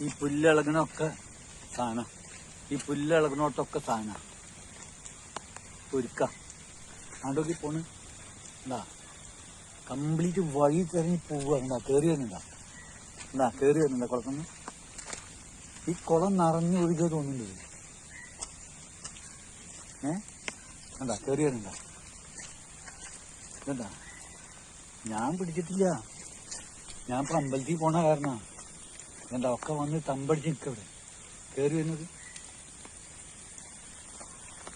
ഈ പുല്ലിളകണൊക്കെ സാധനം, ഈ പുല്ലിളകണോട്ടൊക്കെ സാധനം ഒരുക്ക ആണ്ടോക്കി പോണ്. എന്താ കംപ്ലീറ്റ് വഴി തിരഞ്ഞ് പോവുക. എന്താ കയറി വരുന്നുണ്ടാ, എന്താ കയറി വരുന്നുണ്ടാ കുളത്തുനിന്ന്. ഈ കുളം നിറഞ്ഞു ഒഴുകുക തോന്നുന്നുണ്ട്. എന്താ കയറി വരുന്നുണ്ടാ. എന്താ ഞാൻ പിടിച്ചിട്ടില്ല, ഞാൻ ഇപ്പൊ അമ്പലത്തിൽ പോണ കാരണ. എന്താ ഒക്കെ വന്ന് തമ്പടിച്ച് നിൽക്കവിടെ കയറി വരുന്നത്.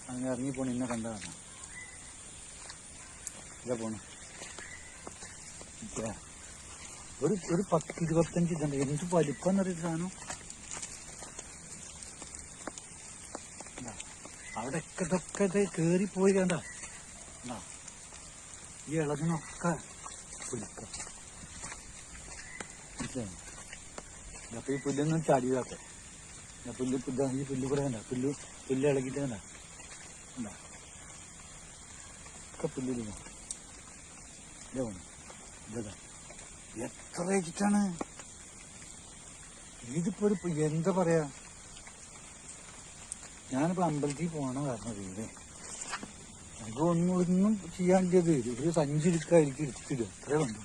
അങ്ങനെ ഇറങ്ങിപ്പോണ ഇന്നെ കണ്ട കാരണം ഇതാ പോണ. ഒരു 10-25 ഇതുണ്ട്. എന്ത് വലിപ്പം എന്നറിയൊരു സാധനം. അവിടെയൊക്കെ ഇതൊക്കെ ഇത് കയറിപ്പോയി. കണ്ട ഈ ഇളകിനൊക്കെ പുലിക്ക. അപ്പൊ ഈ പുല്ലൊന്നും ചാടിയതാക്കെ. പുല്ല് ഈ പുല്ല് കൂടെ കണ്ട, പുല്ല് ഇളകിയിട്ട് കണ്ട ഒക്കെ പുല്ലില്ല. ഇതാ പോണു. ഇതാ എത്ര വെച്ചിട്ടാണ് ഇതിപ്പോ ഒരു എന്താ പറയാ. ഞാനിപ്പോ അമ്പലത്തിൽ പോണ കാരണം വീട് അതൊന്നും ചെയ്യാണ്ടത് ഒരു സഞ്ചി എടുക്കുക, എനിക്ക് എടുത്തിടുക, അത്രേ വന്നു.